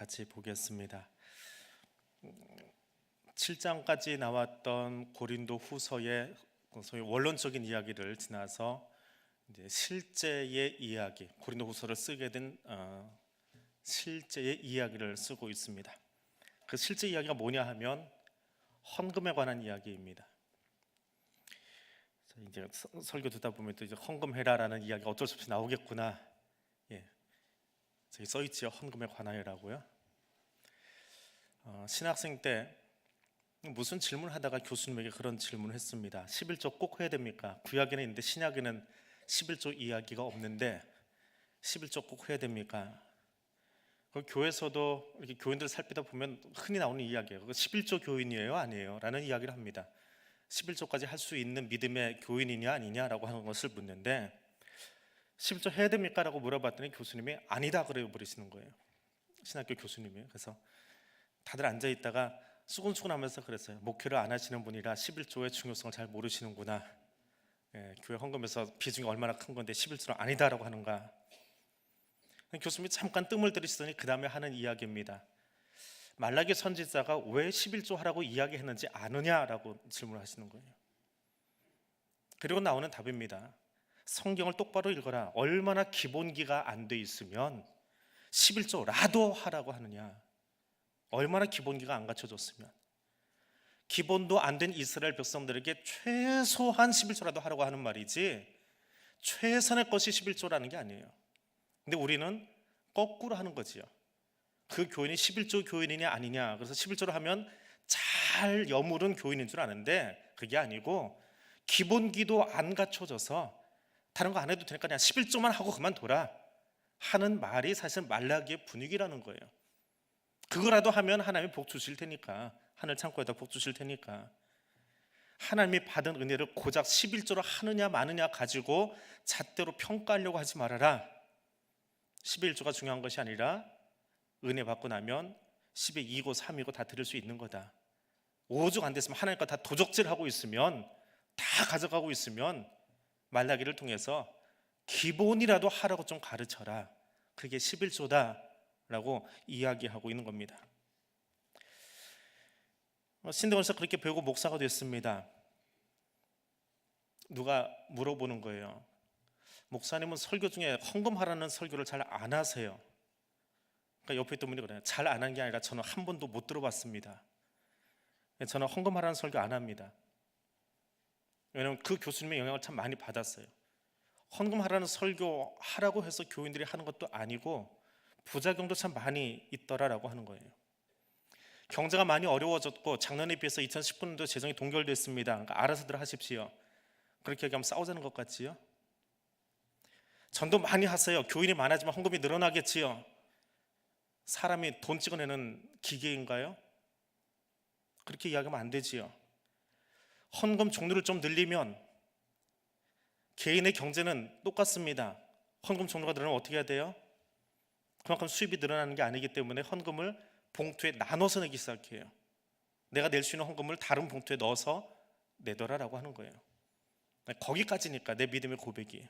같이 보겠습니다. 7장까지 나왔던 고린도 후서의 소위 원론적인 이야기를 지나서 이제 실제의 이야기, 고린도 후서를 쓰게 된 실제의 이야기를 쓰고 있습니다. 그 실제 이야기가 뭐냐 하면 헌금에 관한 이야기입니다. 이제 설교 듣다 보면 또 이제 헌금해라라는 이야기가 어쩔 수 없이 나오겠구나. 저기 써 있지요, 헌금에 관하여라고요. 신학생 때 무슨 질문하다가 교수님에게 그런 질문을 했습니다. 11조 꼭 해야 됩니까? 구약에는 있는데 신약에는 11조 이야기가 없는데 11조 꼭 해야 됩니까? 교회에서도 이렇게 교인들 살피다 보면 흔히 나오는 이야기예요. 11조 교인이에요, 아니에요? 라는 이야기를 합니다. 11조까지 할 수 있는 믿음의 교인이냐 아니냐라고 하는 것을 묻는데 11조 해야 됩니까? 라고 물어봤더니 교수님이 아니다 그래 버리시는 거예요. 신학교 교수님이. 그래서 다들 앉아있다가 수근수근하면서 그랬어요. 목회를 안 하시는 분이라 11조의 중요성을 잘 모르시는구나. 교회 헌금에서 비중이 얼마나 큰 건데 11조는 아니다라고 하는가. 교수님이 잠깐 뜸을 들이시더니 그 다음에 하는 이야기입니다. 말라기 선지자가 왜 11조 하라고 이야기했는지 아느냐라고 질문을 하시는 거예요. 그리고 나오는 답입니다. 성경을 똑바로 읽어라. 얼마나 기본기가 안 돼 있으면 11조라도 하라고 하느냐. 얼마나 기본기가 안 갖춰졌으면. 기본도 안 된 이스라엘 백성들에게 최소한 11조라도 하라고 하는 말이지 최선의 것이 11조라는 게 아니에요. 근데 우리는 거꾸로 하는 거지요. 그 교인이 11조 교인이냐 아니냐. 그래서 11조를 하면 잘 여물은 교인인 줄 아는데 그게 아니고 기본기도 안 갖춰져서 다른 거 안 해도 되니까 그냥 11조만 하고 그만둬라 하는 말이 사실 말라기의 분위기라는 거예요. 그거라도 하면 하나님이 복 주실 테니까, 하늘 창고에다 복 주실 테니까. 하나님이 받은 은혜를 고작 11조로 하느냐 마느냐 가지고 잣대로 평가하려고 하지 말아라. 11조가 중요한 것이 아니라 은혜 받고 나면 10에 2고 3이고 다 드릴 수 있는 거다. 5조 안 됐으면 하나님과 다 도적질하고 있으면, 다 가져가고 있으면 말라기를 통해서 기본이라도 하라고 좀 가르쳐라. 그게 11조다라고 이야기하고 있는 겁니다. 신대원에서 그렇게 배우고 목사가 됐습니다. 누가 물어보는 거예요. 목사님은 설교 중에 헌금하라는 설교를 잘 안 하세요. 그러니까 옆에 있던 분이 그래요. 잘 안 한 게 아니라 저는 한 번도 못 들어봤습니다. 저는 헌금하라는 설교 안 합니다. 왜냐하면 그 교수님의 영향을 참 많이 받았어요. 헌금하라는 설교 하라고 해서 교인들이 하는 것도 아니고 부작용도 참 많이 있더라라고 하는 거예요. 경제가 많이 어려워졌고 작년에 비해서 2019년도 재정이 동결됐습니다. 그러니까 알아서들 하십시오. 그렇게 얘기하면 싸우자는 것 같지요? 전도 많이 하세요. 교인이 많아지면 헌금이 늘어나겠지요? 사람이 돈 찍어내는 기계인가요? 그렇게 이야기하면 안 되지요. 헌금 종류를 좀 늘리면 개인의 경제는 똑같습니다. 헌금 종류가 늘어나면 어떻게 해야 돼요? 그만큼 수입이 늘어나는 게 아니기 때문에 헌금을 봉투에 나눠서 내기 시작해요. 내가 낼 수 있는 헌금을 다른 봉투에 넣어서 내더라라고 하는 거예요. 거기까지니까 내 믿음의 고백이.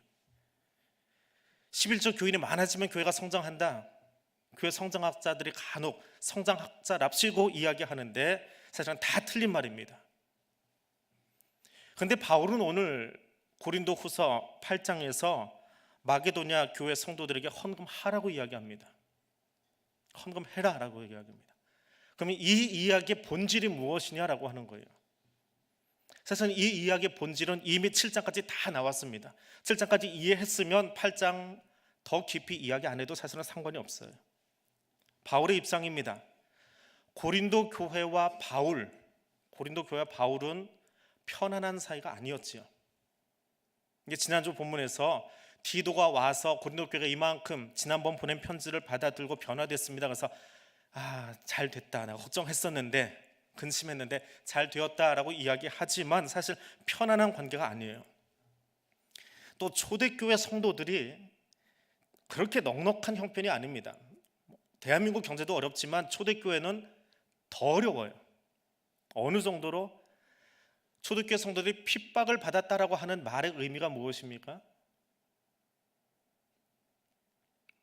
11조 교인이 많아지면 교회가 성장한다. 교회 성장학자들이 간혹 성장학자랍시고 이야기하는데 사실은 다 틀린 말입니다. 그런데 바울은 오늘 고린도 후서 8장에서 마게도냐 교회 성도들에게 헌금하라고 이야기합니다. 헌금해라라고 이야기합니다. 그러면 이 이야기의 본질이 무엇이냐라고 하는 거예요. 사실은 이 이야기의 본질은 이미 7장까지 다 나왔습니다. 7장까지 이해했으면 8장 더 깊이 이야기 안 해도 사실은 상관이 없어요. 바울의 입장입니다. 고린도 교회와 바울은 편안한 사이가 아니었지요. 이게 지난주 본문에서 디도가 와서 고린도 교회가 이만큼 지난번 보낸 편지를 받아들고 변화됐습니다. 그래서 잘 됐다. 내가 걱정했었는데 근심했는데 잘 되었다라고 이야기하지만 사실 편안한 관계가 아니에요. 또 초대교회 성도들이 그렇게 넉넉한 형편이 아닙니다. 대한민국 경제도 어렵지만 초대교회는 더 어려워요. 어느 정도로? 초대교회 성도들이 핍박을 받았다라고 하는 말의 의미가 무엇입니까?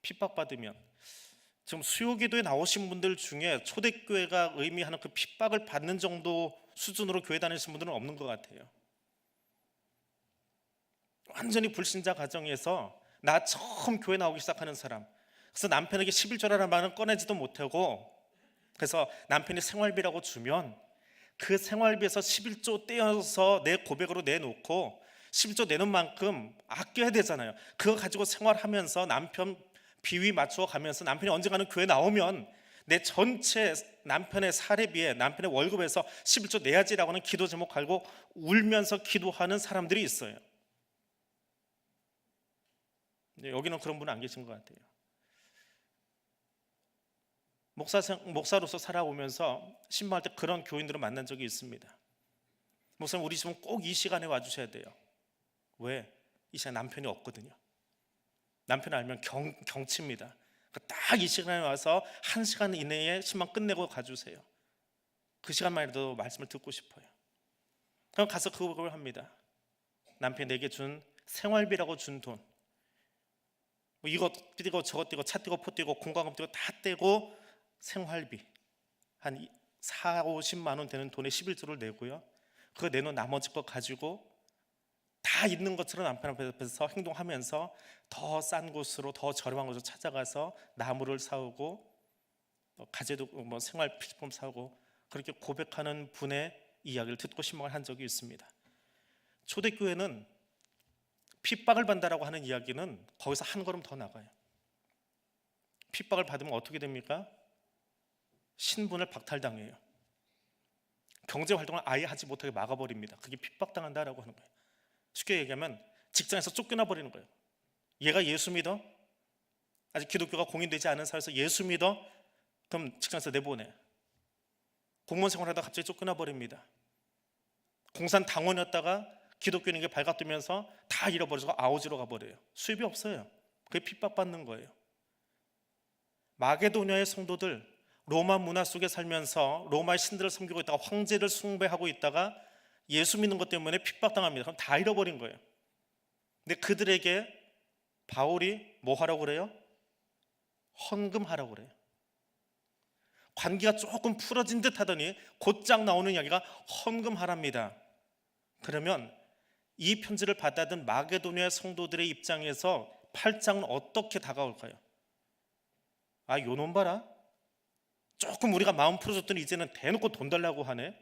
핍박받으면 지금 수요기도에 나오신 분들 중에 초대교회가 의미하는 그 핍박을 받는 정도 수준으로 교회 다니시는 분들은 없는 것 같아요. 완전히 불신자 가정에서 나 처음 교회 나오기 시작하는 사람, 그래서 남편에게 11조라는 말은 꺼내지도 못하고, 그래서 남편이 생활비라고 주면 그 생활비에서 11조 떼어서 내 고백으로 내놓고 11조 내는 만큼 아껴야 되잖아요. 그거 가지고 생활하면서 남편 비위 맞추어 가면서 남편이 언젠가는 교회 나오면 내 전체 남편의 사례비에 남편의 월급에서 11조 내야지라고 하는 기도 제목 걸고 울면서 기도하는 사람들이 있어요. 여기는 그런 분은 안 계신 것 같아요. 목사로서 살아오면서 신방할 때 그런 교인들을 만난 적이 있습니다. 목사님, 우리 집은 꼭 이 시간에 와주셔야 돼요. 왜? 이 시간 남편이 없거든요. 남편 알면 경칩니다. 딱 이 시간에 와서 1시간 이내에 신방 끝내고 가주세요. 그 시간만이라도 말씀을 듣고 싶어요. 그럼 가서 그걸 합니다. 남편이 내게 준 생활비라고 준 돈, 이거 떼고 저거 떼고 차 떼고 포 떼고 공과금 떼고 다 떼고 생활비 한 4, 50만 원 되는 돈에 11조를 내고요. 그거 내놓은 나머지 거 가지고 다 있는 것처럼 남편 앞에서 행동하면서 더 싼 곳으로, 더 저렴한 곳으로 찾아가서 나무를 사오고 가재도 생활 필수품 사오고, 그렇게 고백하는 분의 이야기를 듣고 신방을 한 적이 있습니다. 초대교회는 핍박을 받는다라고 하는 이야기는 거기서 한 걸음 더 나가요. 핍박을 받으면 어떻게 됩니까? 신분을 박탈당해요. 경제활동을 아예 하지 못하게 막아버립니다. 그게 핍박당한다라고 하는 거예요. 쉽게 얘기하면 직장에서 쫓겨나버리는 거예요. 얘가 예수 믿어? 아직 기독교가 공인되지 않은 사회에서 예수 믿어? 그럼 직장에서 내보내. 공무원 생활하다가 갑자기 쫓겨나버립니다. 공산 당원이었다가 기독교인에게 발각되면서 다 잃어버려서 아우지로 가버려요. 수입이 없어요. 그게 핍박받는 거예요. 마게도냐의 성도들, 로마 문화 속에 살면서 로마의 신들을 섬기고 있다가 황제를 숭배하고 있다가 예수 믿는 것 때문에 핍박당합니다. 그럼 다 잃어버린 거예요. 근데 그들에게 바울이 뭐 하라고 그래요? 헌금하라고 그래요. 관계가 조금 풀어진 듯 하더니 곧장 나오는 이야기가 헌금하랍니다. 그러면 이 편지를 받아든 마게도냐 성도들의 입장에서 8장은 어떻게 다가올까요? 아, 요놈 봐라, 조금 우리가 마음 풀어줬더니 이제는 대놓고 돈 달라고 하네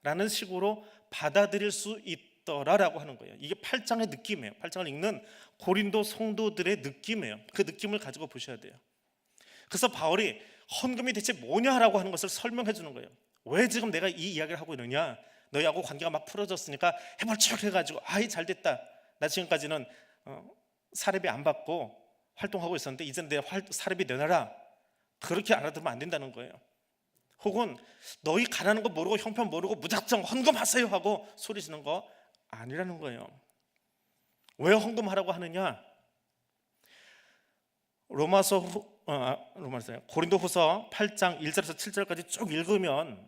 라는 식으로 받아들일 수 있더라라고 하는 거예요. 이게 8장의 느낌이에요. 8장을 읽는 고린도 성도들의 느낌이에요. 그 느낌을 가지고 보셔야 돼요. 그래서 바울이 헌금이 대체 뭐냐라고 하는 것을 설명해 주는 거예요. 왜 지금 내가 이 이야기를 하고 있느냐, 너희하고 관계가 막 풀어졌으니까 해볼쭉 해가지고 아이 잘됐다, 나 지금까지는 사례비 안 받고 활동하고 있었는데 이제는 내 사례비 내놔라, 그렇게 알아들으면 안 된다는 거예요. 혹은 너희 가라는 거 모르고 형편 모르고 무작정 헌금하세요 하고 소리 지는 거 아니라는 거예요. 왜 헌금하라고 하느냐? 고린도후서 8장 1절에서 7절까지 쭉 읽으면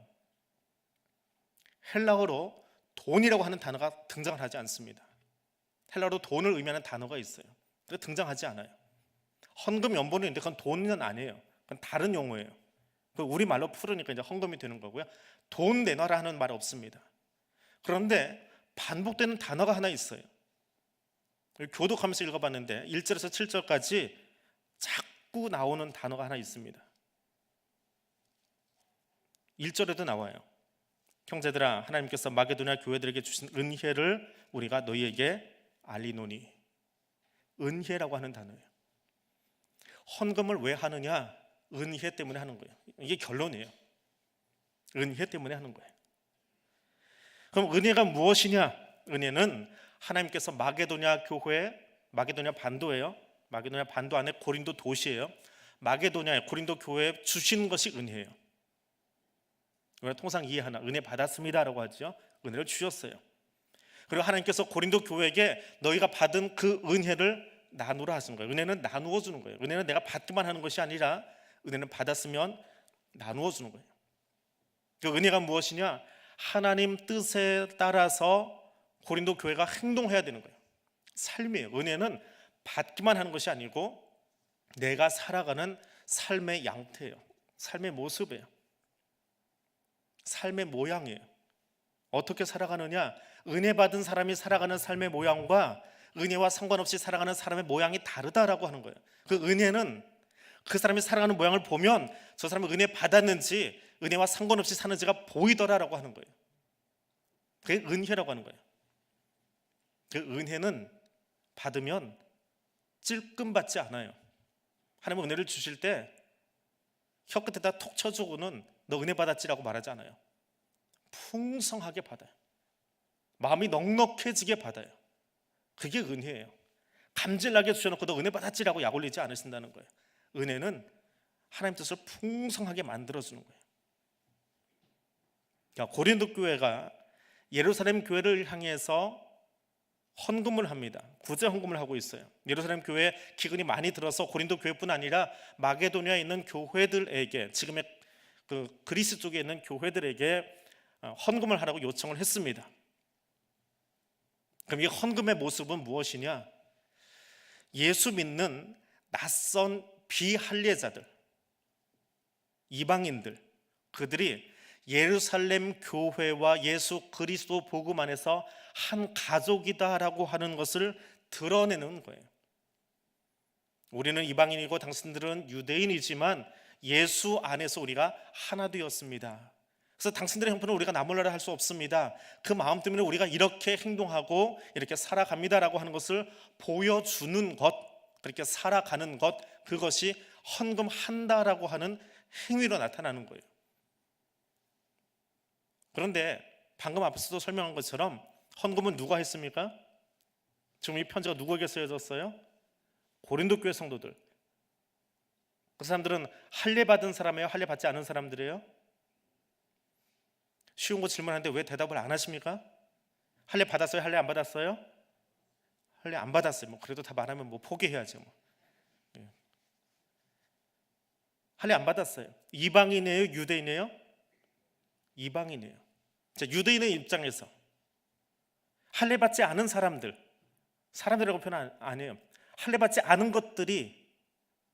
헬라어로 돈이라고 하는 단어가 등장을 하지 않습니다. 헬라어로 돈을 의미하는 단어가 있어요. 등장하지 않아요. 헌금 연본은 있는데 그건 돈은 아니에요. 그건 다른 용어예요. 우리말로 풀으니까 이제 헌금이 되는 거고요. 돈 내놔라 하는 말 없습니다. 그런데 반복되는 단어가 하나 있어요. 교독하면서 읽어봤는데 1절에서 7절까지 자꾸 나오는 단어가 하나 있습니다. 1절에도 나와요. 형제들아, 하나님께서 마게도냐 교회들에게 주신 은혜를 우리가 너희에게 알리노니. 은혜라고 하는 단어예요. 헌금을 왜 하느냐? 은혜 때문에 하는 거예요. 이게 결론이에요. 은혜 때문에 하는 거예요. 그럼 은혜가 무엇이냐? 은혜는 하나님께서 마게도냐 교회, 마게도냐 반도예요. 마게도냐 반도 안에 고린도 도시예요. 마게도냐에 고린도 교회에 주신 것이 은혜예요. 우리가 통상 이해하나, 은혜 받았습니다라고 하죠. 은혜를 주셨어요. 그리고 하나님께서 고린도 교회에게 너희가 받은 그 은혜를 나누라 하신 거예요. 은혜는 나누어 주는 거예요. 은혜는 내가 받기만 하는 것이 아니라 은혜는 받았으면 나누어 주는 거예요. 그 은혜가 무엇이냐? 하나님 뜻에 따라서 고린도 교회가 행동해야 되는 거예요. 삶이에요. 은혜는 받기만 하는 것이 아니고 내가 살아가는 삶의 양태예요. 삶의 모습이에요. 삶의 모양이에요. 어떻게 살아가느냐? 은혜 받은 사람이 살아가는 삶의 모양과 은혜와 상관없이 살아가는 사람의 모양이 다르다라고 하는 거예요. 그 은혜는 그 사람이 살아가는 모양을 보면 저 사람이 은혜 받았는지 은혜와 상관없이 사는지가 보이더라라고 하는 거예요. 그게 은혜라고 하는 거예요. 그 은혜는 받으면 찔끔 받지 않아요. 하나님은 은혜를 주실 때 혀끝에다 톡 쳐주고는 너 은혜 받았지라고 말하지 않아요. 풍성하게 받아요. 마음이 넉넉해지게 받아요. 그게 은혜예요. 감질나게 주셔놓고 너 은혜 받았지라고 약 올리지 않으신다는 거예요. 은혜는 하나님 뜻을 풍성하게 만들어주는 거예요. 그러니까 고린도 교회가 예루살렘 교회를 향해서 헌금을 합니다. 구제 헌금을 하고 있어요. 예루살렘 교회에 기근이 많이 들어서 고린도 교회뿐 아니라 마게도니아에 있는 교회들에게, 지금의 그 그리스 쪽에 있는 교회들에게 헌금을 하라고 요청을 했습니다. 그럼 이 헌금의 모습은 무엇이냐? 예수 믿는 낯선 비할례자들, 이방인들, 그들이 예루살렘 교회와 예수 그리스도 복음 안에서 한 가족이다라고 하는 것을 드러내는 거예요. 우리는 이방인이고 당신들은 유대인이지만 예수 안에서 우리가 하나 되었습니다. 그래서 당신들의 형편은 우리가 나몰라라 할 수 없습니다. 그 마음 때문에 우리가 이렇게 행동하고 이렇게 살아갑니다라고 하는 것을 보여주는 것, 그렇게 살아가는 것, 그것이 헌금한다라고 하는 행위로 나타나는 거예요. 그런데 방금 앞에서도 설명한 것처럼 헌금은 누가 했습니까? 지금 이 편지가 누구에게 쓰여졌어요? 고린도 교회 성도들. 그 사람들은 할례 받은 사람이에요? 할례 받지 않은 사람들이에요? 쉬운 거 질문하는데 왜 대답을 안 하십니까? 할례 받았어요? 할례 안 받았어요? 할례 안 받았어요. 그래도 다 말하면 포기해야죠. 할례 안 받았어요. 이방인이에요? 유대인이에요? 이방인이에요. 유대인의 입장에서 할례 받지 않은 사람들이라고 표현 안 해요. 할례 받지 않은 것들이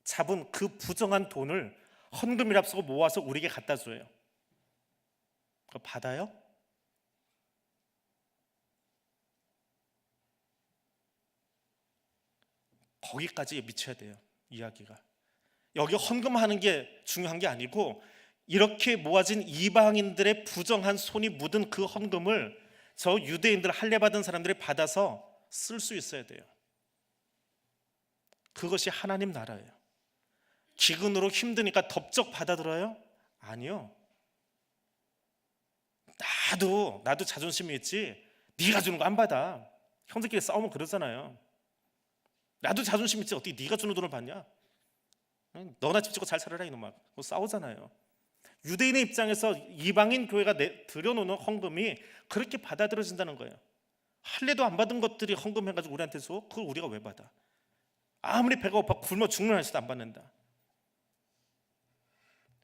잡은 그 부정한 돈을 헌금이랍시고 모아서 우리에게 갖다 줘요. 그거 받아요? 거기까지 미쳐야 돼요. 이야기가. 여기 헌금하는 게 중요한 게 아니고 이렇게 모아진 이방인들의 부정한 손이 묻은 그 헌금을 저 유대인들 할례 받은 사람들이 받아서 쓸 수 있어야 돼요. 그것이 하나님 나라예요. 기근으로 힘드니까 덥적 받아들어요? 아니요. 나도 자존심이 있지. 네가 주는 거 안 받아. 형제끼리 싸우면 그러잖아요. 나도 자존심 있지. 어떻게 네가 주는 돈을 받냐? 너나 집 짓고 잘 살아라 이놈아. 싸우잖아요. 유대인의 입장에서 이방인 교회가 들여놓는 헌금이 그렇게 받아들여진다는 거예요. 할례도 안 받은 것들이 헌금해가지고 우리한테 줘? 그걸 우리가 왜 받아? 아무리 배가 고파 굶어 죽는 한시도 안 받는다.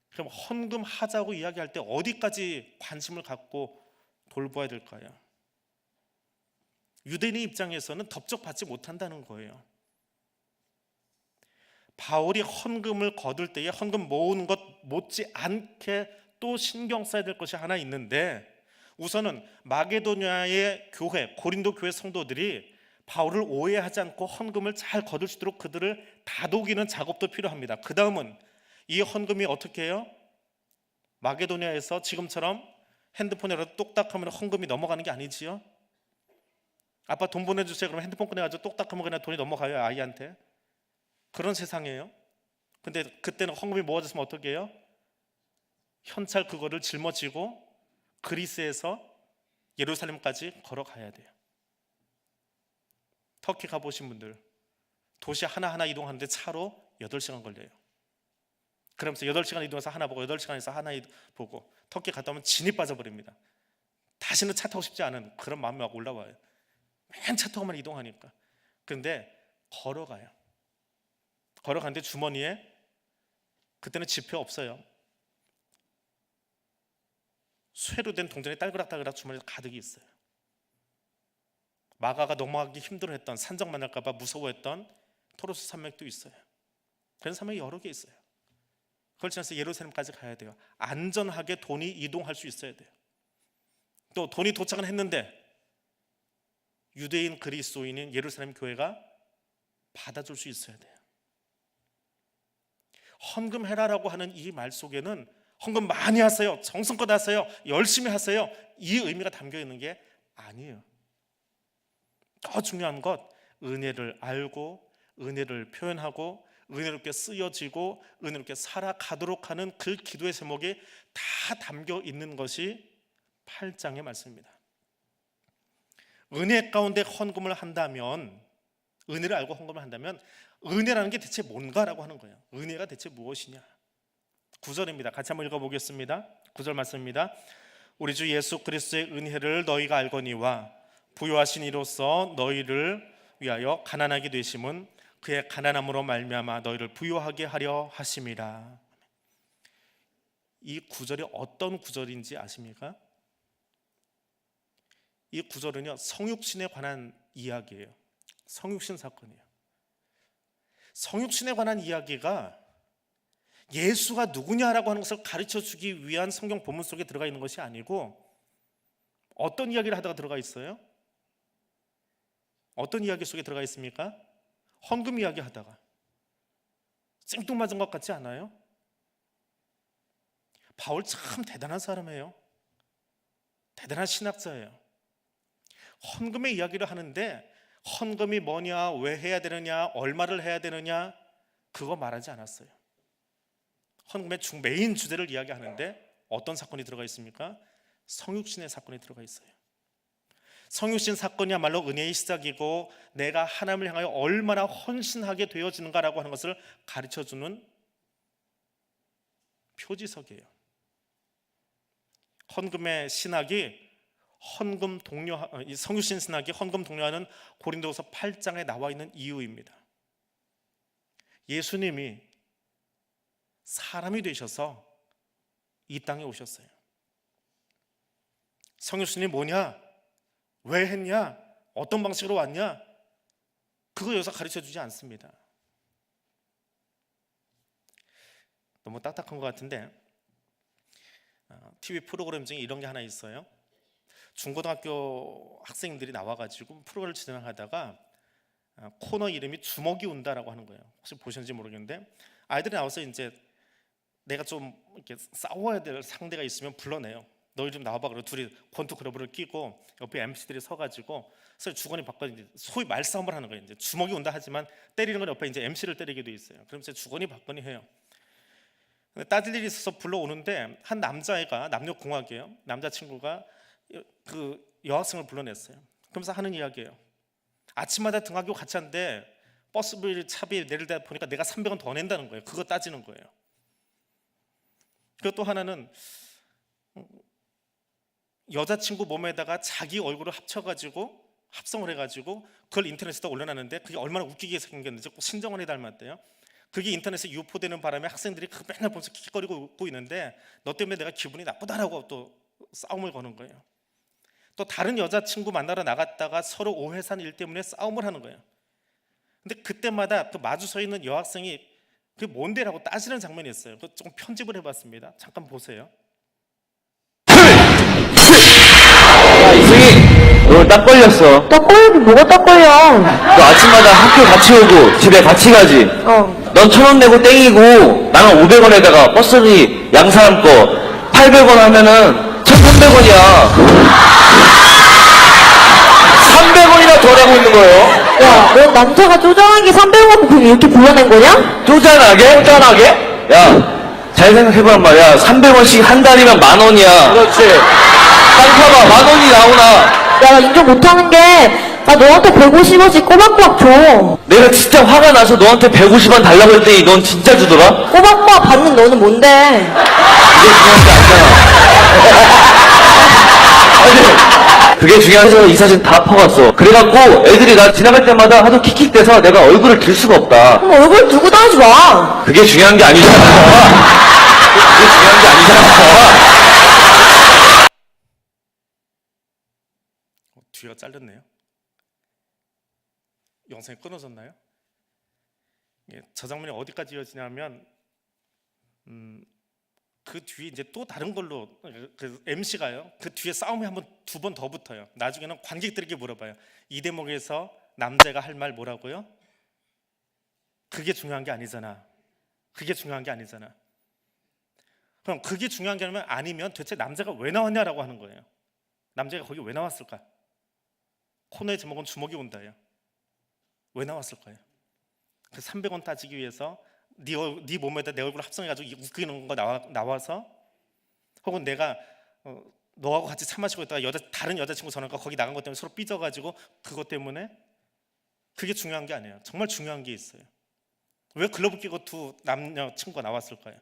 그럼 헌금하자고 이야기할 때 어디까지 관심을 갖고 돌봐야 될까요? 유대인의 입장에서는 덥적 받지 못한다는 거예요. 바울이 헌금을 거둘 때에 헌금 모으는 것 못지 않게 또 신경 써야 될 것이 하나 있는데, 우선은 마게도니아의 교회, 고린도 교회 성도들이 바울을 오해하지 않고 헌금을 잘 거둘 수 있도록 그들을 다독이는 작업도 필요합니다. 그 다음은 이 헌금이 어떻게 해요? 마게도니아에서 지금처럼 핸드폰이라도 똑딱하면 헌금이 넘어가는 게 아니지요. 아빠 돈 보내주세요 그러면 핸드폰 꺼내가지고 똑딱하면 그냥 돈이 넘어가요, 아이한테. 그런 세상이에요. 근데 그때는 헌금이 모아졌으면 어떻게 해요? 현찰 그거를 짊어지고 그리스에서 예루살렘까지 걸어가야 돼요. 터키 가보신 분들 도시 하나하나 이동하는데 차로 8시간 걸려요. 그러면서 8시간 이동해서 하나 보고 8시간에서 하나 보고 터키 갔다 오면 진이 빠져버립니다. 다시는 차 타고 싶지 않은 그런 마음이 막 올라와요. 맨 차 타고만 이동하니까. 그런데 걸어가요. 걸어가는데 주머니에 그때는 지폐 없어요. 쇠로 된 동전이 딸그락딸그락 주머니에 가득이 있어요. 마가가 넘어가기 힘들어했던, 산적 만날까 봐 무서워했던 토로스 산맥도 있어요. 그런 산맥이 여러 개 있어요. 그걸 지나서 예루살렘까지 가야 돼요. 안전하게 돈이 이동할 수 있어야 돼요. 또 돈이 도착은 했는데 유대인 그리스도인인 예루살렘 교회가 받아줄 수 있어야 돼요. 헌금해라라고 하는 이 말 속에는 헌금 많이 하세요, 정성껏 하세요, 열심히 하세요, 이 의미가 담겨 있는 게 아니에요. 더 중요한 것, 은혜를 알고 은혜를 표현하고 은혜롭게 쓰여지고 은혜롭게 살아가도록 하는 그 기도의 제목이 다 담겨 있는 것이 8장의 말씀입니다. 은혜 가운데 헌금을 한다면, 은혜를 알고 헌금을 한다면 은혜라는 게 대체 뭔가라고 하는 거예요. 은혜가 대체 무엇이냐? 9절입니다. 같이 한번 읽어보겠습니다. 9절 말씀입니다. 우리 주 예수 그리스도의 은혜를 너희가 알거니와 부요하신 이로써 너희를 위하여 가난하게 되심은 그의 가난함으로 말미암아 너희를 부요하게 하려 하심이라. 이 구절이 어떤 구절인지 아십니까? 이 구절은요, 성육신에 관한 이야기예요. 성육신 사건이에요. 성육신에 관한 이야기가 예수가 누구냐라고 하는 것을 가르쳐 주기 위한 성경 본문 속에 들어가 있는 것이 아니고, 어떤 이야기를 하다가 들어가 있어요? 어떤 이야기 속에 들어가 있습니까? 헌금 이야기 하다가. 생뚱맞은 것 같지 않아요? 바울 참 대단한 사람이에요. 대단한 신학자예요. 헌금의 이야기를 하는데 헌금이 뭐냐, 왜 해야 되느냐, 얼마를 해야 되느냐, 그거 말하지 않았어요. 헌금의 메인 주제를 이야기하는데 어떤 사건이 들어가 있습니까? 성육신의 사건이 들어가 있어요. 성육신 사건이야말로 은혜의 시작이고 내가 하나님을 향하여 얼마나 헌신하게 되어지는가라고 하는 것을 가르쳐주는 표지석이에요. 헌금의 신학이 이 성육신 신학이 헌금 독려하는 고린도후서 8장에 나와 있는 이유입니다. 예수님이 사람이 되셔서 이 땅에 오셨어요. 성육신이 뭐냐? 왜 했냐? 어떤 방식으로 왔냐? 그거 여기서 가르쳐주지 않습니다. 너무 딱딱한 것 같은데 TV 프로그램 중에 이런 게 하나 있어요. 중고등학교 학생들이 나와가지고 프로그램을 진행하다가 코너 이름이 주먹이 운다라고 하는 거예요. 혹시 보셨는지 모르겠는데 아이들이 나와서 이제 내가 좀 이렇게 싸워야 될 상대가 있으면 불러내요. 너희 좀 나와봐. 그리고 둘이 권투 글러브를 끼고 옆에 MC들이 서가지고 서로 주거니 받거니 소위 말싸움을 하는 거예요. 이제 주먹이 온다 하지만 때리는 건 옆에 이제 MC를 때리게 돼 있어요. 그럼 이제 주거니 받거니 해요. 근데 따질 일이 있어서 불러오는데 한 남자애가, 남녀공학이에요. 남자친구가 그 여학생을 불러냈어요. 그러면서 하는 이야기예요. 아침마다 등하교 같이 하는데 버스비 차비 내리다 보니까 내가 300원 더 낸다는 거예요. 그거 따지는 거예요. 그리고 또 하나는 여자친구 몸에다가 자기 얼굴을 합쳐가지고 합성을 해가지고 그걸 인터넷에다 올려놨는데 그게 얼마나 웃기게 생겼는지 꼭 신정원이 닮았대요. 그게 인터넷에 유포되는 바람에 학생들이 그 맨날 보면서 킥킥거리고 웃고 있는데 너 때문에 내가 기분이 나쁘다라고 또 싸움을 거는 거예요. 또 다른 여자친구 만나러 나갔다가 서로 오해산 일 때문에 싸움을 하는 거예요. 근데 그때마다 그 마주 서 있는 여학생이 그게 뭔데라고 따지는 장면이 있어요. 그 조금 편집을 해봤습니다. 잠깐 보세요. 야, 이승희, 너 딱 걸렸어. 딱 걸리기 뭐가 딱 걸려? 너 아침마다 학교 같이 오고 집에 같이 가지. 넌 1,000원 내고 땡이고 나는 500원에다가 버스비 양사람 거 800원 하면은 1,300원이야. 300원이나 더 내고 있는 거예요. 야, 너 남자가 쪼잔하게 300원 그게 이렇게 불러낸 거냐? 쪼잔하게? 쪼잔하게? 야, 잘 생각해보란 말이야. 300원씩 한 달이면 10,000원이야. 그렇지. 쌍파봐, 10,000원이 나오나. 야, 나 인정 못하는 게, 나 너한테 150원씩 꼬박꼬박 줘. 내가 진짜 화가 나서 너한테 150원 달라고 했더니 넌 진짜 주더라? 꼬박꼬박 받는 너는 뭔데? 그게 중요해서 이 사진 다 퍼갔어. 그래갖고 애들이 나 지나갈 때마다 하도 킥킥대서 내가 얼굴을 들 수가 없다. 그럼 얼굴 두고 다니지 마. 그게 중요한 게 아니잖아. 그게 중요한 게 아니잖아. 뒤가 잘렸네요. 영상이 끊어졌나요? 저 장면이 어디까지 이어지냐면 그 뒤에 이제 또 다른 걸로 그 MC가요. 그 뒤에 싸움이 한번 두 번 더 붙어요. 나중에는 관객들에게 물어봐요. 이 대목에서 남자가 할 말 뭐라고요? 그게 중요한 게 아니잖아. 그게 중요한 게 아니잖아. 그럼 그게 중요한 게 아니면 도대체 남자가 왜 나왔냐라고 하는 거예요. 남자가 거기 왜 나왔을까? 코너의 제목은 주먹이 온다예요. 왜 나왔을까요? 그 300원 따지기 위해서 네 몸에다 내 얼굴 합성해가지고 웃기는 거 나와서, 혹은 내가 너하고 같이 차 마시고 있다가 다른 여자친구 전화가 거기 나간 것 때문에 서로 삐져가지고 그것 때문에, 그게 중요한 게 아니에요. 정말 중요한 게 있어요. 왜 글러브 끼고 두 남녀 친구가 나왔을까요?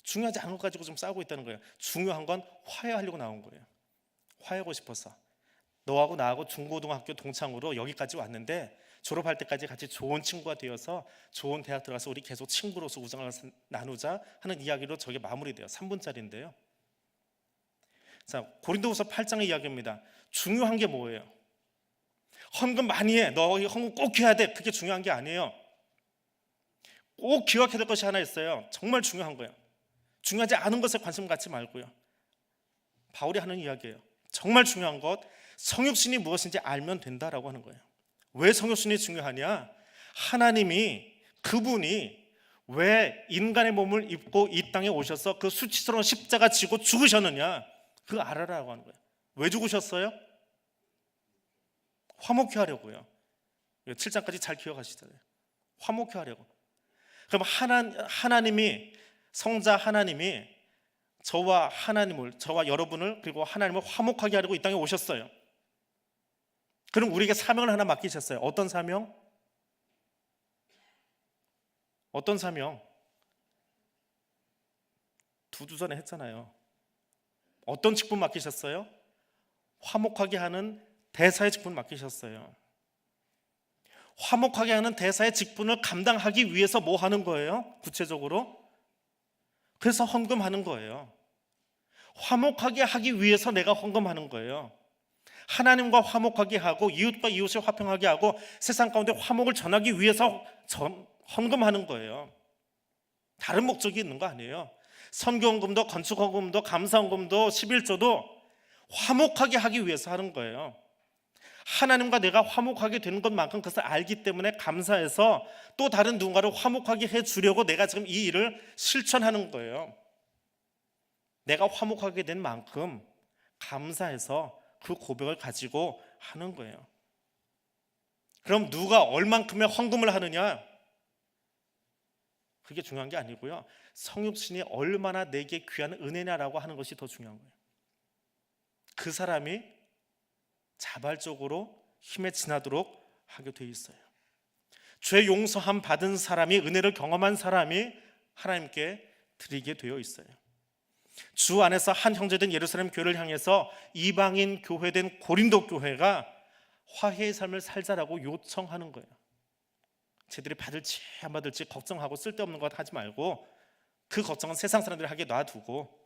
중요하지 않은 것 가지고 좀 싸우고 있다는 거예요. 중요한 건 화해하려고 나온 거예요. 화해하고 싶어서. 너하고 나하고 중고등학교 동창으로 여기까지 왔는데 졸업할 때까지 같이 좋은 친구가 되어서 좋은 대학 들어가서 우리 계속 친구로서 우정을 나누자 하는 이야기로 저게 마무리돼요. 3분짜리인데요. 자, 고린도후서 8장의 이야기입니다. 중요한 게 뭐예요? 헌금 많이 해. 너 헌금 꼭 해야 돼. 그게 중요한 게 아니에요. 꼭 기억해야 될 것이 하나 있어요. 정말 중요한 거예요. 중요하지 않은 것에 관심 갖지 말고요. 바울이 하는 이야기예요. 정말 중요한 것, 성육신이 무엇인지 알면 된다라고 하는 거예요. 왜 성육신이 중요하냐? 하나님이, 그분이 왜 인간의 몸을 입고 이 땅에 오셔서 그 수치스러운 십자가 지고 죽으셨느냐, 그거 알아라고 하는 거예요. 왜 죽으셨어요? 화목케 하려고요. 7장까지 잘 기억하시잖아요. 화목케 하려고. 그럼 하나님이, 성자 하나님이 저와 여러분을, 그리고 하나님을 화목하게 하려고 이 땅에 오셨어요. 그럼 우리에게 사명을 하나 맡기셨어요. 어떤 사명? 어떤 사명? 두 주 전에 했잖아요. 어떤 직분 맡기셨어요? 화목하게 하는 대사의 직분 맡기셨어요. 화목하게 하는 대사의 직분을 감당하기 위해서 뭐 하는 거예요? 구체적으로? 그래서 헌금하는 거예요. 화목하게 하기 위해서 내가 헌금하는 거예요. 하나님과 화목하게 하고 이웃과 이웃을 화평하게 하고 세상 가운데 화목을 전하기 위해서 헌금하는 거예요. 다른 목적이 있는 거 아니에요. 선교헌금도 건축헌금도 감사헌금도 11조도 화목하게 하기 위해서 하는 거예요. 하나님과 내가 화목하게 되는 것만큼 그것을 알기 때문에 감사해서 또 다른 누군가를 화목하게 해주려고 내가 지금 이 일을 실천하는 거예요. 내가 화목하게 된 만큼 감사해서 그 고백을 가지고 하는 거예요. 그럼 누가 얼만큼의 헌금을 하느냐, 그게 중요한 게 아니고요, 성육신이 얼마나 내게 귀한 은혜냐라고 하는 것이 더 중요한 거예요. 그 사람이 자발적으로 힘에 지나도록 하게 돼 있어요. 죄 용서함 받은 사람이, 은혜를 경험한 사람이 하나님께 드리게 되어 있어요. 주 안에서 한 형제된 예루살렘 교회를 향해서 이방인 교회된 고린도 교회가 화해의 삶을 살자라고 요청하는 거예요. 쟤들이 받을지 안 받을지 걱정하고 쓸데없는 것 하지 말고 그 걱정은 세상 사람들이 하게 놔두고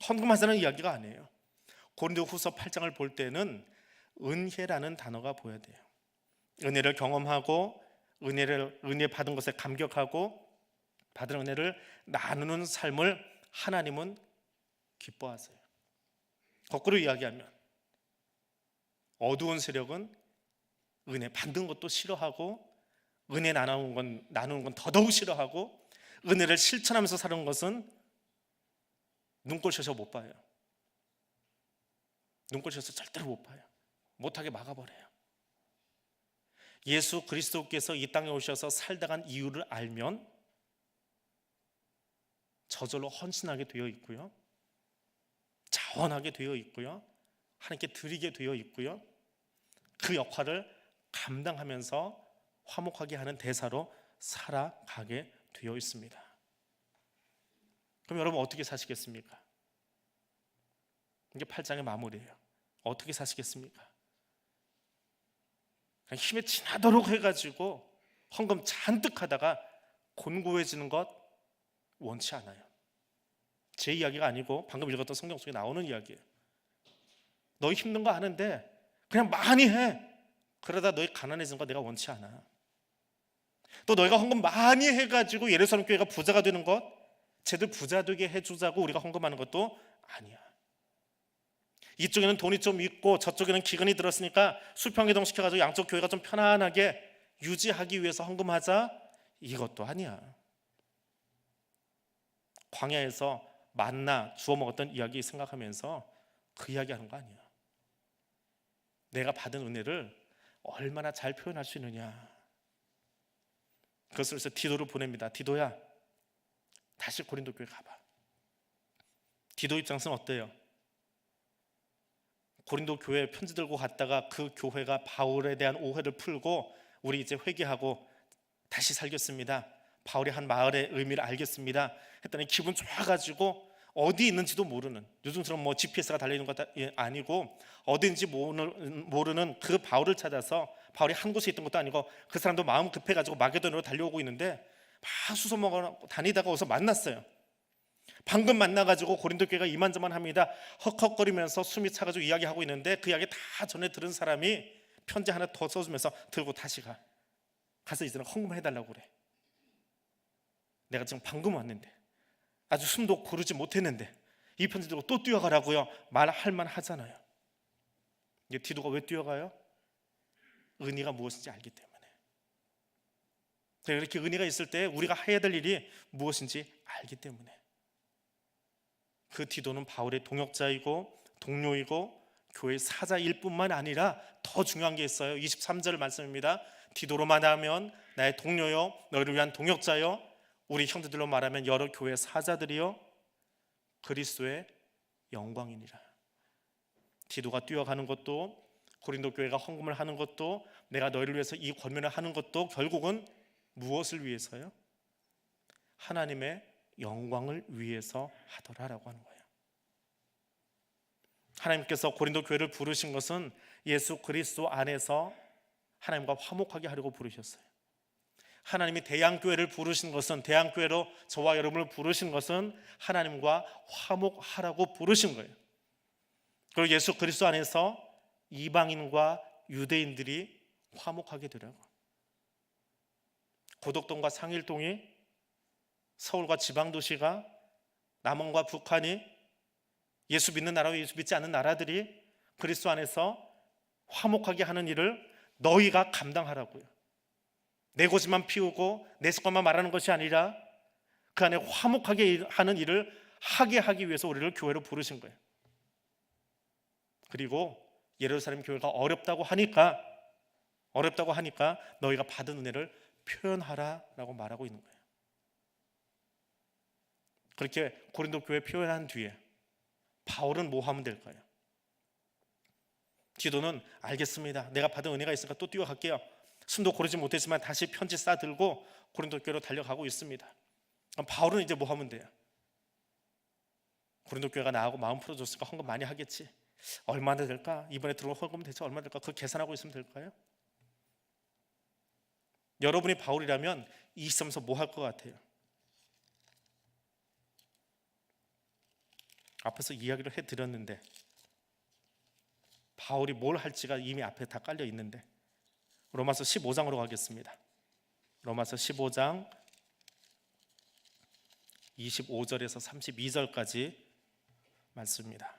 헌금하자는 이야기가 아니에요. 고린도후서 8장을 볼 때는 은혜라는 단어가 보여야 돼요. 은혜를 경험하고 은혜 받은 것에 감격하고 받은 은혜를 나누는 삶을 하나님은 기뻐하세요. 거꾸로 이야기하면 어두운 세력은 은혜 받는 것도 싫어하고 은혜 나누는 건 더더욱 싫어하고 은혜를 실천하면서 사는 것은 눈꼴셔서 못 봐요. 눈꼴셔서 절대로 못 봐요. 못하게 막아버려요. 예수 그리스도께서 이 땅에 오셔서 살다간 이유를 알면 저절로 헌신하게 되어 있고요, 자원하게 되어 있고요, 하나님께 드리게 되어 있고요, 그 역할을 감당하면서 화목하게 하는 대사로 살아가게 되어 있습니다. 그럼 여러분 어떻게 사시겠습니까? 이게 8장의 마무리예요. 어떻게 사시겠습니까? 그냥 힘에 지나도록 해가지고 헌금 잔뜩 하다가 곤고해지는 것 원치 않아요. 제 이야기가 아니고 방금 읽었던 성경 속에 나오는 이야기예요. 너희 힘든 거 아는데 그냥 많이 해. 그러다 너희 가난해지는 거 내가 원치 않아. 또 너희가 헌금 많이 해가지고 예루살렘 교회가 부자가 되는 것, 쟤들 부자 되게 해주자고 우리가 헌금하는 것도 아니야. 이쪽에는 돈이 좀 있고 저쪽에는 기근이 들었으니까 수평이동 시켜가지고 양쪽 교회가 좀 편안하게 유지하기 위해서 헌금하자, 이것도 아니야. 광야에서 만나 주워 먹었던 이야기 생각하면서 그 이야기 하는 거 아니야. 내가 받은 은혜를 얼마나 잘 표현할 수 있느냐. 그것을 해서 디도를 보냅니다. 디도야, 다시 고린도 교회 가봐. 디도 입장에서는 어때요? 고린도 교회에 편지 들고 갔다가 그 교회가 바울에 대한 오해를 풀고 우리 이제 회개하고 다시 살겠습니다, 바울이 한 말의 의미를 알겠습니다 했더니 기분 좋아가지고 어디 있는지도 모르는, 요즘처럼 뭐 GPS가 달려있는 것 아니고 어딘지 모르는 그 바울을 찾아서, 바울이 한 곳에 있던 것도 아니고 그 사람도 마음 급해가지고 마게도냐로 달려오고 있는데 막 수소먹어 다니다가 어디서 만났어요. 방금 만나가지고 고린도 교회가 이만저만합니다. 헉헉거리면서 숨이 차가지고 이야기하고 있는데 그 이야기 다 전에 들은 사람이 편지 하나 더 써주면서 들고 다시 가서 이제는 헌금해달라고 그래. 내가 지금 방금 왔는데 아주 숨도 고르지 못했는데 이 편지 들고 또 뛰어가라고요? 말할 만 하잖아요. 이게 디도가 왜 뛰어가요? 은혜가 무엇인지 알기 때문에. 이렇게 은혜가 있을 때 우리가 해야 될 일이 무엇인지 알기 때문에. 그 디도는 바울의 동역자이고 동료이고 교회 사자일 뿐만 아니라 더 중요한 게 있어요. 23절 말씀입니다. 디도로 말하면 나의 동료요, 너희를 위한 동역자요, 우리 형제들로 말하면 여러 교회 사자들이요, 그리스도의 영광이니라. 디도가 뛰어가는 것도, 고린도 교회가 헌금을 하는 것도, 내가 너희를 위해서 이 권면을 하는 것도 결국은 무엇을 위해서요? 하나님의 영광을 위해서 하더라라고 하는 거예요. 하나님께서 고린도 교회를 부르신 것은 예수 그리스도 안에서 하나님과 화목하게 하려고 부르셨어요. 하나님이 대양교회를 부르신 것은, 대양교회로 저와 여러분을 부르신 것은 하나님과 화목하라고 부르신 거예요. 그리고 예수 그리스도 안에서 이방인과 유대인들이 화목하게 되라고. 고덕동과 상일동이, 서울과 지방도시가, 남원과 북한이, 예수 믿는 나라와 예수 믿지 않는 나라들이 그리스도 안에서 화목하게 하는 일을 너희가 감당하라고요. 내 고집만 피우고 내 습관만 말하는 것이 아니라 그 안에 화목하게 하는 일을 하게 하기 위해서 우리를 교회로 부르신 거예요. 그리고 예루살렘 교회가 어렵다고 하니까 너희가 받은 은혜를 표현하라라고 말하고 있는 거예요. 그렇게 고린도 교회 표현한 뒤에 바울은 뭐 하면 될까요? 디도는 알겠습니다, 내가 받은 은혜가 있으니까 또 뛰어갈게요. 숨도 고르지 못했지만 다시 편지 싸들고 고린도 교회로 달려가고 있습니다. 그럼 바울은 이제 뭐 하면 돼요? 고린도 교회가 나하고 마음 풀어줬으니까 헌금 많이 하겠지, 얼마나 될까? 이번에 들어온 헌금 대체 얼마 될까? 그거 계산하고 있으면 될까요? 여러분이 바울이라면 이 시점에서 뭐 할 것 같아요? 앞에서 이야기를 해드렸는데 바울이 뭘 할지가 이미 앞에 다 깔려 있는데, 로마서 15장으로 가겠습니다. 로마서 15장 25절에서 32절까지 말씀입니다.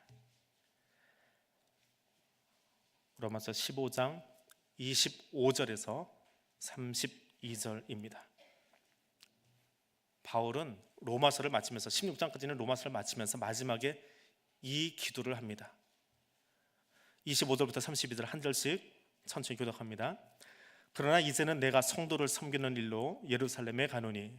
로마서 15장 25절에서 32절입니다. 바울은 로마서를 마치면서, 16장까지는 로마서를 마치면서 마지막에 이 기도를 합니다. 25절부터 32절 한 절씩 천천히 교독합니다. 그러나 이제는 내가 성도를 섬기는 일로 예루살렘에 가노니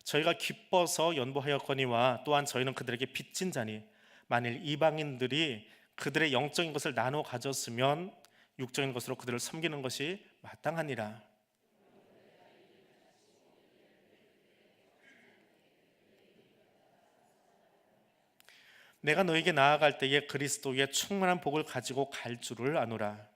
저희가 기뻐서 연보하였거니와 또한 저희는 그들에게 빚진 자니 만일 이방인들이 그들의 영적인 것을 나눠 가졌으면 육적인 것으로 그들을 섬기는 것이 마땅하니라. 내가 너에게 나아갈 때에 그리스도의 충만한 복을 가지고 갈 줄을 아노라.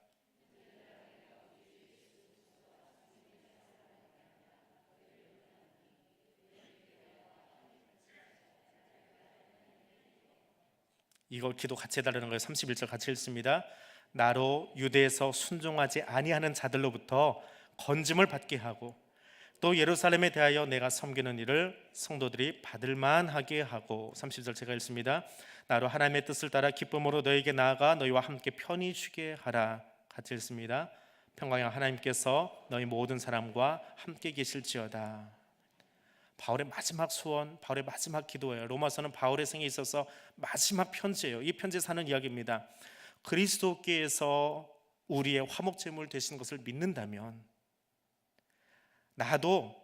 이걸 기도 같이 해달라는 거예요. 31절 같이 읽습니다. 나로 유대에서 순종하지 아니하는 자들로부터 건짐을 받게 하고 또 예루살렘에 대하여 내가 섬기는 일을 성도들이 받을 만하게 하고 30절 제가 읽습니다. 나로 하나님의 뜻을 따라 기쁨으로 너에게 나아가 너희와 함께 편히 쉬게 하라. 같이 읽습니다. 평강의 하나님께서 너희 모든 사람과 함께 계실지어다. 바울의 마지막 소원, 바울의 마지막 기도예요. 로마서는 바울의 생에 있어서 마지막 편지예요. 이 편지에서 하는 이야기입니다. 그리스도께서 우리의 화목제물 되신 것을 믿는다면 나도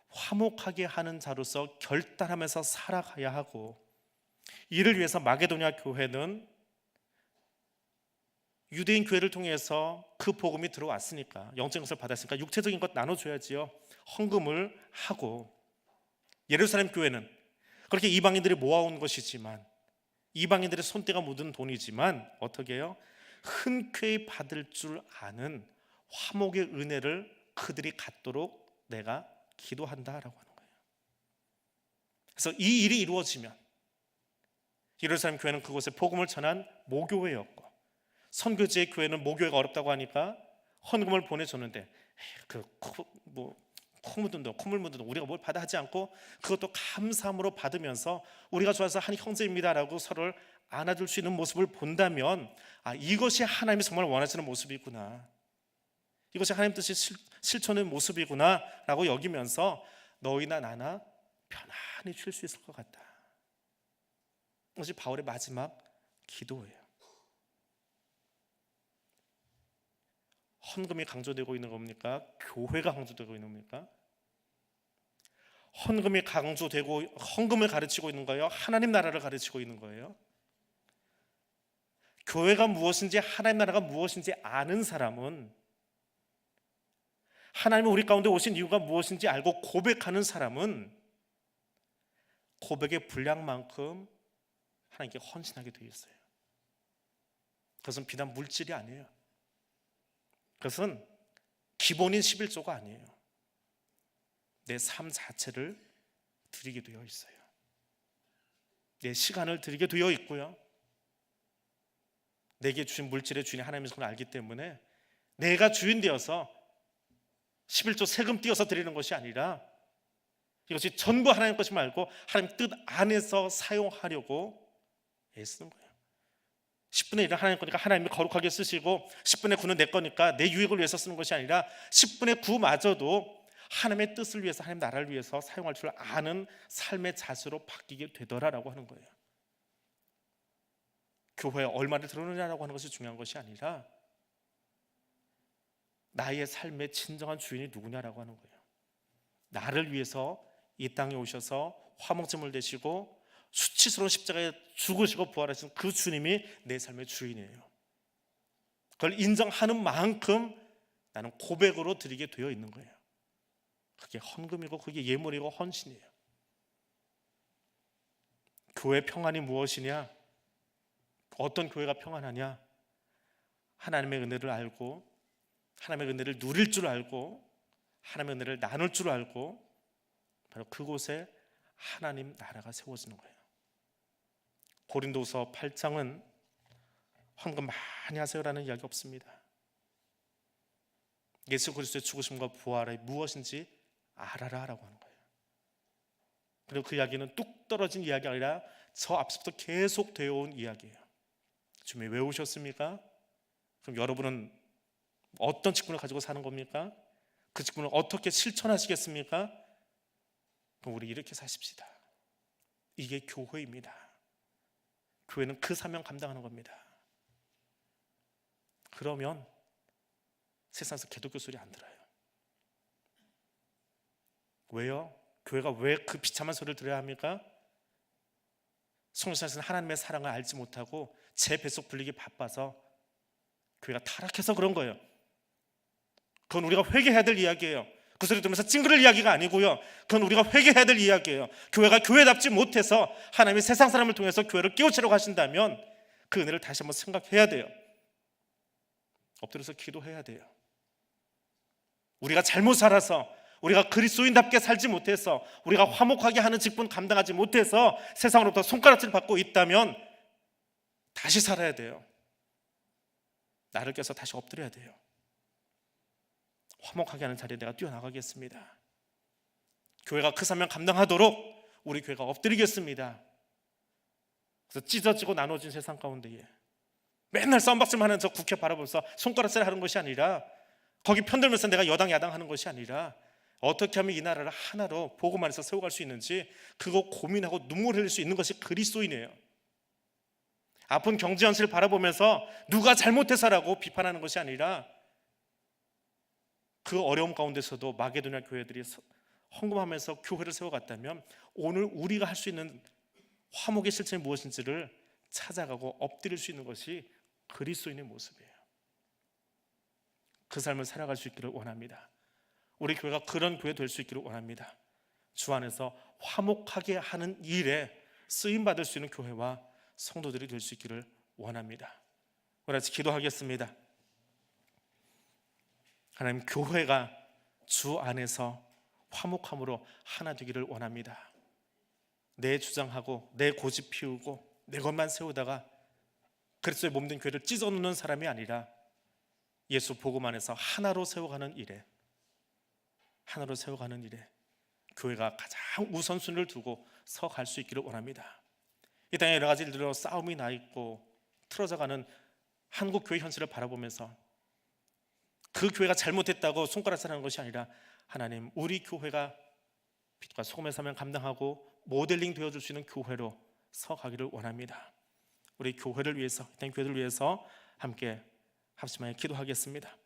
화목하게 하는 자로서 결단하면서 살아가야 하고, 이를 위해서 마게도냐 교회는 유대인 교회를 통해서 그 복음이 들어왔으니까, 영적인 것을 받았으니까 육체적인 것 나눠줘야지요. 헌금을 하고, 예루살렘 교회는 그렇게 이방인들이 모아온 것이지만, 이방인들의 손때가 묻은 돈이지만 어떻게 해요? 흔쾌히 받을 줄 아는 화목의 은혜를 그들이 갖도록 내가 기도한다라고 하는 거예요. 그래서 이 일이 이루어지면 예루살렘 교회는 그곳에 복음을 전한 모교회였고, 선교지의 교회는 모교회가 어렵다고 하니까 헌금을 보내줬는데 콧물 묻은 돈 우리가 뭘 받아 하지 않고 그것도 감사함으로 받으면서 우리가 좋아서 한 형제입니다라고 서로를 안아줄 수 있는 모습을 본다면, 이것이 하나님이 정말 원하시는 모습이구나, 이것이 하나님 뜻이 실천의 모습이구나 라고 여기면서 너희나 나나 편안히 쉴 수 있을 것 같다. 이것이 바울의 마지막 기도예요. 헌금이 강조되고 있는 겁니까? 교회가 강조되고 있는 겁니까? 헌금이 강조되고 헌금을 가르치고 있는 거예요? 하나님 나라를 가르치고 있는 거예요? 교회가 무엇인지, 하나님 나라가 무엇인지 아는 사람은, 하나님이 우리 가운데 오신 이유가 무엇인지 알고 고백하는 사람은 고백의 분량만큼 하나님께 헌신하게 되어 있어요. 그것은 비단 물질이 아니에요. 그것은 기본인 11조가 아니에요. 내 삶 자체를 드리게 되어 있어요. 내 시간을 드리게 되어 있고요, 내게 주신 물질의 주인이 하나님인 것을 알기 때문에 내가 주인 되어서 11조 세금 띄어서 드리는 것이 아니라 이것이 전부 하나님 것이 말고 하나님 뜻 안에서 사용하려고 애쓰는 거예요. 10분의 1은 하나님 거니까 하나님이 거룩하게 쓰시고 10분의 9는 내 거니까 내 유익을 위해서 쓰는 것이 아니라 10분의 9마저도 하나님의 뜻을 위해서, 하나님 나라를 위해서 사용할 줄 아는 삶의 자세로 바뀌게 되더라라고 하는 거예요. 교회에 얼마를 들어오느냐라고 하는 것이 중요한 것이 아니라 나의 삶의 진정한 주인이 누구냐라고 하는 거예요. 나를 위해서 이 땅에 오셔서 화목제물 되시고 수치스러운 십자가에 죽으시고 부활하신 그 주님이 내 삶의 주인이에요. 그걸 인정하는 만큼 나는 고백으로 드리게 되어 있는 거예요. 그게 헌금이고 그게 예물이고 헌신이에요. 교회 평안이 무엇이냐? 어떤 교회가 평안하냐? 하나님의 은혜를 알고, 하나님의 은혜를 누릴 줄 알고, 하나님의 은혜를 나눌 줄 알고, 바로 그곳에 하나님 나라가 세워지는 거예요. 고린도서 8장은 헌금 많이 하세요라는 이야기 없습니다. 예수 그리스도의 죽으심과 부활이 무엇인지 알아라라고 하는 거예요. 그리고 그 이야기는 뚝 떨어진 이야기가 아니라 저 앞서부터 계속 되어온 이야기예요. 주님이 왜 오셨습니까? 그럼 여러분은 어떤 직분을 가지고 사는 겁니까? 그 직분을 어떻게 실천하시겠습니까? 그럼 우리 이렇게 사십시다. 이게 교회입니다. 교회는 그 사명 감당하는 겁니다. 그러면 세상에서 기독교 소리 안 들어요. 왜요? 교회가 왜 그 비참한 소리를 들어야 합니까? 성경에서는 하나님의 사랑을 알지 못하고 제 뱃속 불리기 바빠서 교회가 타락해서 그런 거예요. 그건 우리가 회개해야 될 이야기예요. 그 소리 들으면서 찡그릴 이야기가 아니고요, 그건 우리가 회개해야 될 이야기예요. 교회가 교회답지 못해서 하나님이 세상 사람을 통해서 교회를 깨우치려고 하신다면 그 은혜를 다시 한번 생각해야 돼요. 엎드려서 기도해야 돼요. 우리가 잘못 살아서, 우리가 그리스도인답게 살지 못해서, 우리가 화목하게 하는 직분 감당하지 못해서 세상으로부터 손가락질 받고 있다면 다시 살아야 돼요. 나를 껴서 다시 엎드려야 돼요. 화목하게 하는 자리에 내가 뛰어나가겠습니다. 교회가 그 사명 감당하도록 우리 교회가 엎드리겠습니다. 그래서 찢어지고 나눠진 세상 가운데에 맨날 싸움박질만 하는 저 국회 바라보면서 손가락질 하는 것이 아니라, 거기 편들면서 내가 여당 야당 하는 것이 아니라, 어떻게 하면 이 나라를 하나로 보고만 해서 세워갈 수 있는지 그거 고민하고 눈물 흘릴 수 있는 것이 그리스도인이에요. 아픈 경제 현실을 바라보면서 누가 잘못해서라고 비판하는 것이 아니라, 그 어려움 가운데서도 마게도냐 교회들이 헌금하면서 교회를 세워갔다면 오늘 우리가 할 수 있는 화목의 실천이 무엇인지를 찾아가고 엎드릴 수 있는 것이 그리스도인의 모습이에요. 그 삶을 살아갈 수 있기를 원합니다. 우리 교회가 그런 교회 될 수 있기를 원합니다. 주 안에서 화목하게 하는 일에 쓰임받을 수 있는 교회와 성도들이 될 수 있기를 원합니다. 우리 같이 기도하겠습니다. 하나님, 교회가 주 안에서 화목함으로 하나 되기를 원합니다. 내 주장하고 내 고집 피우고 내 것만 세우다가 그리스도의 몸된 교회를 찢어놓는 사람이 아니라 예수 복음 안에서 하나로 세워가는 일에 교회가 가장 우선순위를 두고 서갈 수 있기를 원합니다. 이 땅에 여러 가지 일들로 싸움이 나 있고 틀어져가는 한국 교회 현실을 바라보면서 그 교회가 잘못했다고 손가락질하는 것이 아니라, 하나님, 우리 교회가 빛과 소금의 사명 감당하고 모델링 되어줄 수 있는 교회로 서가기를 원합니다. 우리 교회를 위해서, 이 땅 교회를 위해서 함께 합심하여 기도하겠습니다.